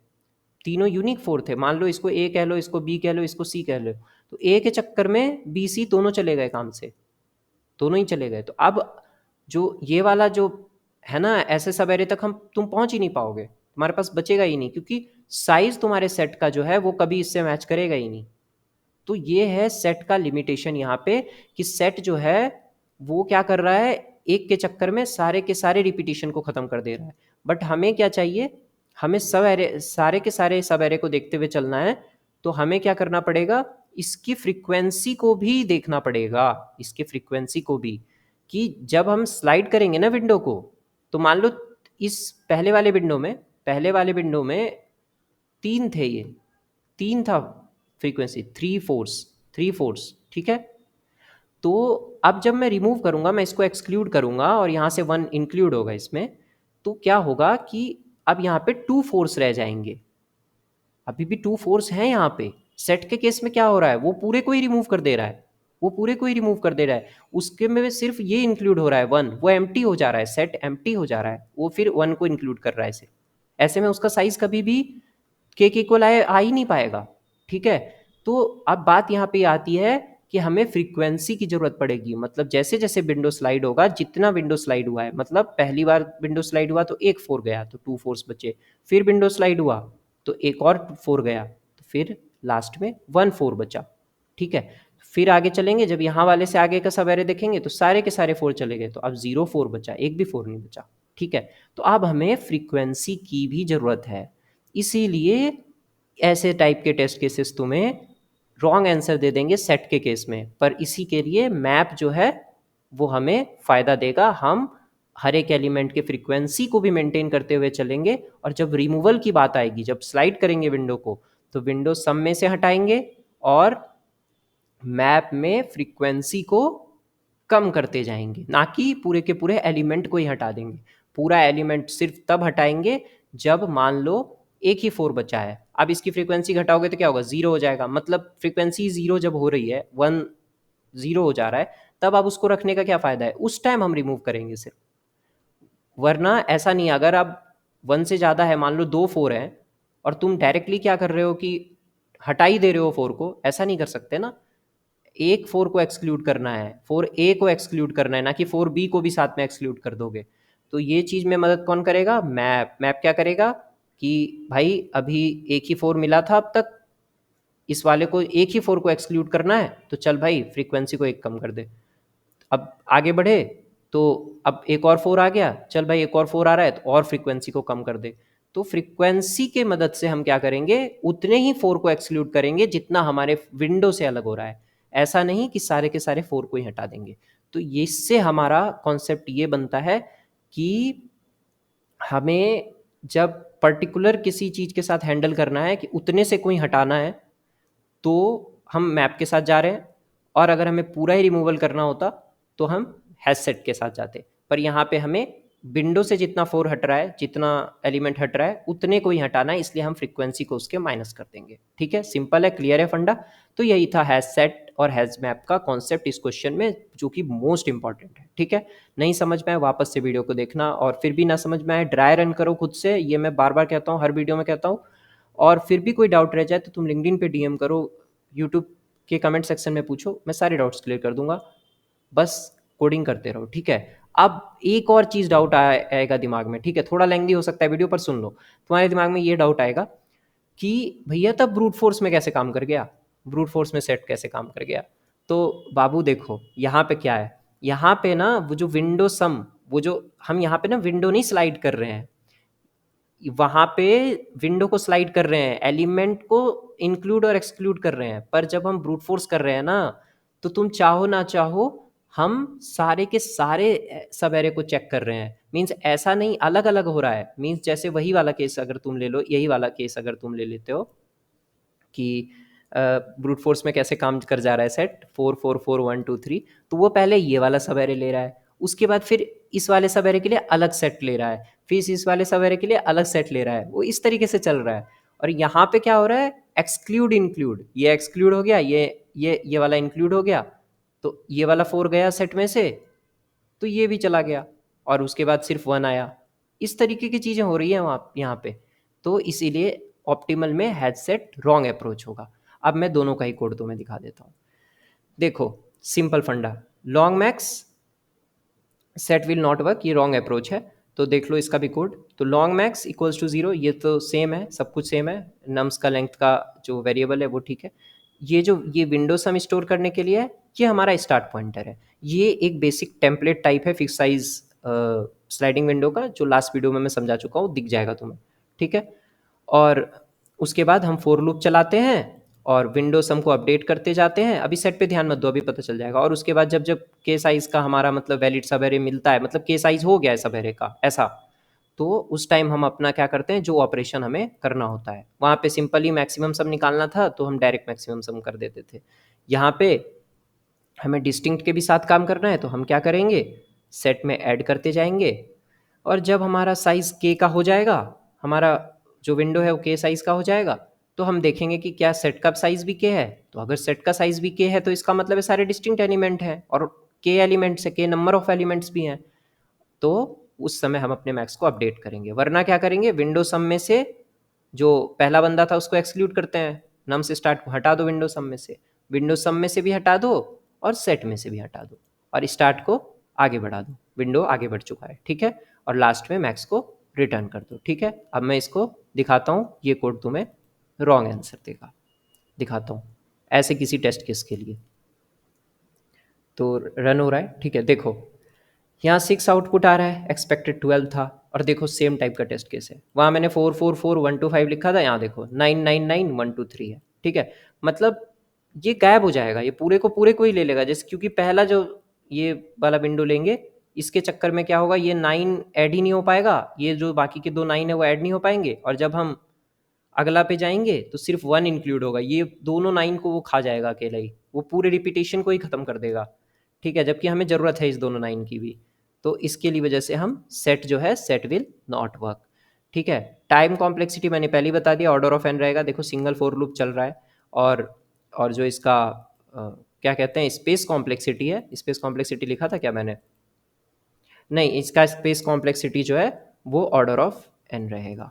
तीनों यूनिक 4 थे। मान लो इसको ए कह लो, इसको बी कह लो, इसको सी कह लो, तो ए के चक्कर में बी सी दोनों चले गए काम से, दोनों ही चले गए। तो अब जो ये वाला जो है ना, ऐसे सब एरे तक तुम पहुंच ही नहीं पाओगे, तुम्हारे पास बचेगा ही नहीं, क्योंकि साइज तुम्हारे सेट का जो है वो कभी इससे मैच करेगा ही नहीं। तो ये है सेट का लिमिटेशन यहाँ पे, कि सेट जो है वो क्या कर रहा है, एक के चक्कर में सारे के सारे रिपीटिशन को खत्म कर दे रहा है। बट हमें क्या चाहिए, हमें सब एरे, सारे के सारे सब एरे को देखते हुए चलना है। तो हमें क्या करना पड़ेगा, इसकी फ्रीक्वेंसी को भी देखना पड़ेगा, इसकी फ्रीक्वेंसी को भी, कि जब हम स्लाइड करेंगे ना विंडो को, तो मान लो इस पहले वाले विंडो में 3 थे, ये 3 था फ्रीक्वेंसी, 3 फोर्स, ठीक है। तो अब जब मैं रिमूव करूंगा, मैं इसको एक्सक्लूड करूंगा और यहाँ से 1 इंक्लूड होगा इसमें, तो क्या होगा कि अब यहाँ पे 2 फोर्स रह जाएंगे। अभी भी 2 फोर्स हैं यहाँ पे। सेट के केस में क्या हो रहा है, वो पूरे को ही रिमूव कर दे रहा है, वो पूरे को ही रिमूव कर दे रहा है। उसके में सिर्फ ये इंक्लूड हो रहा है 1, वो एम्प्टी हो जा रहा है, सेट एम्प्टी हो जा रहा है, वो फिर 1 को इंक्लूड कर रहा है ऐसे। ऐसे में उसका साइज कभी भी के इक्वल आ ही नहीं पाएगा, ठीक है। तो अब बात यहाँ पे आती है कि हमें फ्रीक्वेंसी की जरूरत पड़ेगी। मतलब जैसे जैसे विंडो स्लाइड होगा, जितना विंडो स्लाइड हुआ है, मतलब पहली बार विंडो स्लाइड हुआ तो एक 4 गया, तो 2 फोर्स बचे। फिर विंडो स्लाइड हुआ तो एक और 4 गया, तो फिर लास्ट में 1 4 बचा, ठीक है। फिर आगे चलेंगे, जब यहाँ वाले से आगे का सब एरे देखेंगे तो सारे के सारे 4 चले गए, तो अब 0 4 बचा, एक भी 4 नहीं बचा, ठीक है। तो अब हमें फ्रीक्वेंसी की भी जरूरत है। इसीलिए ऐसे टाइप के टेस्ट केसेस तुम्हें रॉन्ग आंसर दे देंगे सेट के केस में, पर इसी के लिए मैप जो है वो हमें फ़ायदा देगा। हम हर एक एलिमेंट के फ्रीक्वेंसी को भी मेंटेन करते हुए चलेंगे, और जब रिमूवल की बात आएगी, जब स्लाइड करेंगे विंडो को, तो विंडो सम में से हटाएंगे और मैप में फ्रीक्वेंसी को कम करते जाएंगे, ना कि पूरे के पूरे एलिमेंट को ही हटा देंगे। पूरा एलिमेंट सिर्फ तब हटाएंगे जब मान लो एक ही 4 बचा है। अब इसकी फ्रीक्वेंसी घटाओगे तो क्या होगा, 0 हो जाएगा। मतलब फ्रीक्वेंसी 0 जब हो रही है, 1 0 हो जा रहा है, तब अब उसको रखने का क्या फ़ायदा है, उस टाइम हम रिमूव करेंगे सिर्फ। वरना ऐसा नहीं है, अगर अब 1 से ज़्यादा है, मान लो 2 4 हैं, और तुम डायरेक्टली क्या कर रहे हो कि हटा ही दे रहे हो 4 को, ऐसा नहीं कर सकते ना। एक 4 को एक्सक्लूड करना है, 4A को एक्सक्लूड करना है, ना कि 4B को भी साथ में एक्सक्लूड कर दोगे। तो ये चीज़ में मदद कौन करेगा, मैप क्या करेगा कि भाई अभी एक ही 4 मिला था अब तक, इस वाले को एक ही 4 को एक्सक्लूड करना है, तो चल भाई फ्रीक्वेंसी को एक कम कर दे। अब आगे बढ़े तो अब एक और 4 आ गया, चल भाई एक और 4 आ रहा है तो और फ्रीक्वेंसी को कम कर दे। तो फ्रीक्वेंसी के मदद से हम क्या करेंगे, उतने ही 4 को एक्सक्लूड करेंगे जितना हमारे विंडो से अलग हो रहा है। ऐसा नहीं कि सारे के सारे 4 को ही हटा देंगे। तो इससे हमारा कॉन्सेप्ट ये बनता है कि हमें जब पर्टिकुलर किसी चीज़ के साथ हैंडल करना है कि उतने से कोई हटाना है, तो हम मैप के साथ जा रहे हैं, और अगर हमें पूरा ही रिमूवल करना होता तो हम हैश सेट के साथ जाते। पर यहाँ पे हमें विंडो से जितना 4 हट रहा है, जितना एलिमेंट हट रहा है, उतने को ही हटाना है, इसलिए हम फ्रीक्वेंसी को उसके माइनस कर देंगे। ठीक है, सिंपल है, क्लियर है फंडा। तो यही था हैश सेट और हैश मैप का कॉन्सेप्ट इस क्वेश्चन में, जो कि मोस्ट इंपॉर्टेंट है। ठीक है, नहीं समझ में आए वापस से वीडियो को देखना, और फिर भी ना समझ में आए ड्राई रन करो खुद से, ये मैं बार बार कहता हूँ, हर वीडियो में कहता हूँ। और फिर भी कोई डाउट रह जाए तो तुम लिंक्डइन पे डीएम करो, यूट्यूब के कमेंट सेक्शन में पूछो, मैं सारे डाउट्स क्लियर कर दूंगा। बस कोडिंग करते रहो। ठीक है, अब एक और चीज़ डाउट आएगा दिमाग में। ठीक है, थोड़ा लेंदी हो सकता है वीडियो, पर सुन लो। तुम्हारे दिमाग में ये डाउट आएगा कि भैया तब ब्रूट फोर्स में कैसे काम कर गया, ब्रूट फोर्स में सेट कैसे काम कर गया। तो बाबू देखो यहाँ पे क्या है, यहाँ पे ना वो जो विंडो सम, वो जो हम यहाँ पे ना विंडो नहीं स्लाइड कर रहे हैं, वहां पे विंडो को स्लाइड कर रहे हैं, एलिमेंट को इंक्लूड और एक्सक्लूड कर रहे हैं। पर जब हम ब्रूट फोर्स कर रहे हैं ना, तो तुम चाहो ना चाहो हम सारे के सारे सब एरे को चेक कर रहे हैं। मींस ऐसा नहीं अलग अलग हो रहा है, मींस जैसे वही वाला केस अगर तुम ले लो, यही वाला केस अगर तुम ले लेते हो कि ब्रूट फोर्स में कैसे काम कर जा रहा है सेट 4 4 4 1 2 3, तो वो पहले ये वाला सब एरे ले रहा है, उसके बाद फिर इस वाले सब एरे के लिए अलग सेट ले रहा है, फिर इस वाले सब एरे के लिए अलग सेट ले रहा है, वो इस तरीके से चल रहा है। और यहाँ पे क्या हो रहा है, एक्सक्लूड इंक्लूड, ये एक्सक्लूड हो गया, ये वाला इंक्लूड हो गया, तो ये वाला 4 गया सेट में से, तो ये भी चला गया, और उसके बाद सिर्फ 1 आया। इस तरीके की चीज़ें हो रही हैं वहाँ यहाँ पे। तो इसीलिए ऑप्टिमल में हैज सेट रॉन्ग अप्रोच होगा। अब मैं दोनों का ही कोड तुम्हें दिखा देता हूँ। देखो, सिंपल फंडा, long max set will not work, ये रॉन्ग अप्रोच है। तो देख लो इसका भी कोड। तो लॉन्ग मैक्स इक्वल्स टू 0, ये तो सेम है, सब कुछ सेम है, नम्स का लेंथ का जो वेरिएबल है वो ठीक है। ये विंडो सम स्टोर करने के लिए है, ये हमारा स्टार्ट पॉइंटर है। ये एक बेसिक टेम्पलेट टाइप है फिक्स साइज स्लाइडिंग विंडो का, जो लास्ट वीडियो में मैं समझा चुका हूँ, दिख जाएगा तुम्हें। ठीक है, और उसके बाद हम फोर लूप चलाते हैं और विंडो सम को अपडेट करते जाते हैं। अभी सेट पे ध्यान मत दो, अभी पता चल जाएगा। और उसके बाद जब जब के साइज का हमारा मतलब वैलिड सब एरे मिलता है, मतलब के साइज हो गया है सब एरे का ऐसा, तो उस टाइम हम अपना क्या करते हैं, जो ऑपरेशन हमें करना होता है, वहाँ पे सिंपली मैक्सिमम सम निकालना था तो हम डायरेक्ट मैक्सिमम सम कर देते थे। यहाँ पे हमें डिस्टिंक्ट के भी साथ काम करना है, तो हम क्या करेंगे, सेट में ऐड करते जाएंगे, और जब हमारा साइज़ के का हो जाएगा, हमारा जो विंडो है वो के साइज़ का हो जाएगा, तो हम देखेंगे कि क्या सेट का साइज़ भी के है। तो अगर सेट का साइज़ भी के है तो इसका मतलब है सारे डिस्टिंक्ट एलिमेंट हैं, और के एलिमेंट्स है, के नंबर ऑफ एलिमेंट्स भी हैं। तो उस समय हम अपने मैक्स को अपडेट करेंगे, वरना क्या करेंगे, विंडो सम में से जो पहला बंदा था उसको एक्सक्लूड करते हैं, नम से स्टार्ट को हटा दो, विंडो सम में से, विंडो सम में से भी हटा दो, और सेट में से भी हटा दो, और स्टार्ट को आगे बढ़ा दो, विंडो आगे बढ़ चुका है। ठीक है, और लास्ट में मैक्स को रिटर्न कर दो। ठीक है, अब मैं इसको दिखाता हूँ, ये कोड तुम्हें रॉन्ग आंसर देगा, दिखाता हूँ ऐसे किसी टेस्ट केस के लिए। तो रन हो रहा है। ठीक है, देखो यहाँ 6 आउटपुट आ रहा है, एक्सपेक्टेड 12 था। और देखो सेम टाइप का टेस्ट केस है, वहाँ मैंने 4 4 4 1 2 5 लिखा था, यहाँ देखो 9 9 9 1 2 3 है। ठीक है, मतलब ये गायब हो जाएगा, ये पूरे को ही ले लेगा, जैसे क्योंकि पहला जो ये वाला विंडो लेंगे, इसके चक्कर में क्या होगा, ये 9 ऐड ही नहीं हो पाएगा, ये जो बाकी के दो 9 है वो ऐड नहीं हो पाएंगे, और जब हम अगला पे जाएंगे तो सिर्फ 1 इंक्लूड होगा, ये दोनों 9 को वो खा जाएगा अकेला ही, वो पूरे रिपीटेशन को ही ख़त्म कर देगा। ठीक है, जबकि हमें ज़रूरत है इस दोनों 9 की भी। तो इसके लिए वजह से हम सेट जो है, सेट विल नॉट वर्क। ठीक है, टाइम कॉम्प्लेक्सिटी मैंने पहले ही बता दिया, ऑर्डर ऑफ एन रहेगा। देखो सिंगल फोर लूप चल रहा है, और जो इसका क्या कहते हैं, स्पेस कॉम्प्लेक्सिटी है, स्पेस कॉम्प्लेक्सिटी लिखा था क्या मैंने, नहीं, इसका स्पेस कॉम्प्लेक्सिटी जो है वो ऑर्डर ऑफ एन रहेगा,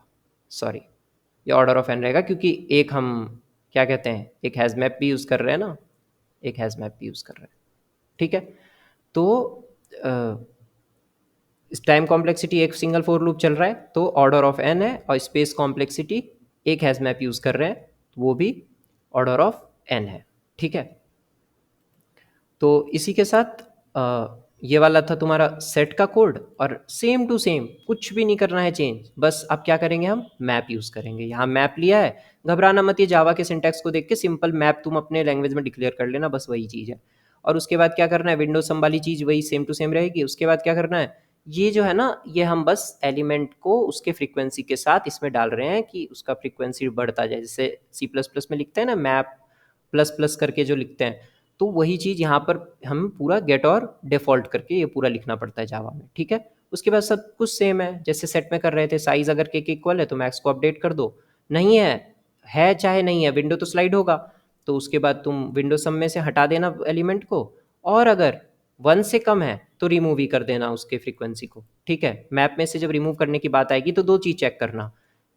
सॉरी, ये ऑर्डर ऑफ एन रहेगा, क्योंकि एक हम क्या कहते हैं, एक हैज़ मैप भी यूज़ कर रहे हैं ना, एक हैज़ मैप भी यूज़ कर रहे हैं। ठीक है, तो इस टाइम कॉम्प्लेक्सिटी एक सिंगल फोर लूप चल रहा है तो ऑर्डर ऑफ एन है, और स्पेस कॉम्प्लेक्सिटी एक हैज़ मैप यूज़ कर रहे हैं तो वो भी ऑर्डर ऑफ एन है। ठीक है, तो इसी के साथ ये वाला था तुम्हारा सेट का कोड, और सेम टू सेम कुछ भी नहीं करना है चेंज, बस अब क्या करेंगे, हम मैप यूज़ करेंगे। यहाँ मैप लिया है, घबराना मत, ये जावा के सिंटैक्स को देख के सिंपल मैप तुम अपने लैंग्वेज में डिक्लेयर कर लेना, बस वही चीज़ है। और उसके बाद क्या करना है, विंडोज सम वाली चीज़ वही सेम टू सेम रहेगी। उसके बाद क्या करना है, ये जो है ना, ये हम बस एलिमेंट को उसके फ्रीक्वेंसी के साथ इसमें डाल रहे हैं कि उसका फ्रीक्वेंसी बढ़ता जाए, जैसे सी प्लस प्लस में लिखते हैं ना, मैप प्लस प्लस करके जो लिखते हैं, तो वही चीज़ यहाँ पर हम पूरा गेट और डिफ़ॉल्ट करके ये पूरा लिखना पड़ता है जावा में, ठीक है। उसके बाद सब कुछ सेम है जैसे सेट में कर रहे थे, साइज़ अगर के इक्वल है तो मैक्स को अपडेट कर दो, नहीं है चाहे नहीं है, विंडो तो स्लाइड होगा, तो उसके बाद तुम विंडो सम में से हटा देना एलिमेंट को, और अगर 1 से कम है तो रिमूव ही कर देना उसके फ्रीक्वेंसी को, ठीक है। मैप में से जब रिमूव करने की बात आएगी तो दो चीज़ चेक करना,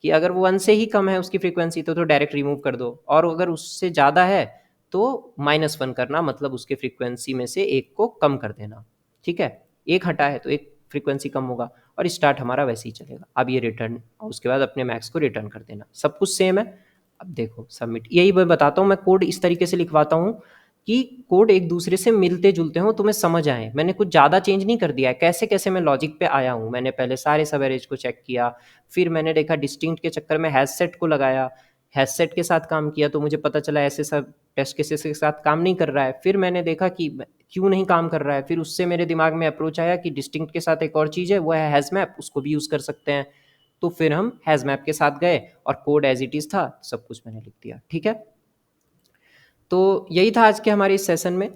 कि अगर वो 1 से ही कम है उसकी फ्रीक्वेंसी तो डायरेक्ट रिमूव कर दो, और अगर उससे ज़्यादा है तो -1 करना, मतलब उसके फ्रीक्वेंसी में से एक को कम कर देना, ठीक है। एक हटा है तो एक फ्रीक्वेंसी कम होगा, और स्टार्ट हमारा वैसे ही चलेगा। अब ये रिटर्न, उसके बाद अपने मैक्स को रिटर्न कर देना, सब कुछ सेम है। अब देखो सबमिट, यही मैं बताता हूँ, मैं कोड इस तरीके से लिखवाता हूँ कि कोड एक दूसरे से मिलते जुलते हों, तुम्हें समझ आए। मैंने कुछ ज़्यादा चेंज नहीं कर दिया है, कैसे कैसे मैं लॉजिक पे आया हूँ, मैंने पहले सारे सब एरेज को चेक किया, फिर मैंने देखा डिस्टिंक्ट के चक्कर में हैश सेट को लगाया, हैश सेट के साथ काम किया तो मुझे पता चला ऐसे सब टेस्ट केसेस के साथ काम नहीं कर रहा है, फिर मैंने देखा कि क्यों नहीं काम कर रहा है, फिर उससे मेरे दिमाग में अप्रोच आया कि डिस्टिंक्ट के साथ एक और चीज़ है, वो है हैज़ मैप, उसको भी यूज़ कर सकते हैं। तो फिर हम हैज़ मैप के साथ गए और कोड एज इट इज़ था, सब कुछ मैंने लिख दिया, ठीक है। तो यही था आज के हमारे इस सेशन में।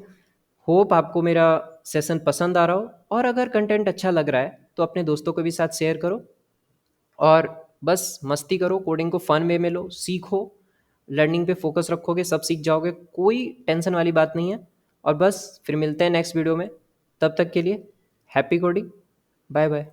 होप आपको मेरा सेशन पसंद आ रहा हो, और अगर कंटेंट अच्छा लग रहा है तो अपने दोस्तों को भी साथ शेयर करो, और बस मस्ती करो, कोडिंग को फन वे में लो, सीखो, लर्निंग पे फोकस रखोगे सब सीख जाओगे, कोई टेंशन वाली बात नहीं है। और बस फिर मिलते हैं नेक्स्ट वीडियो में, तब तक के लिए हैप्पी कोडिंग, बाय बाय।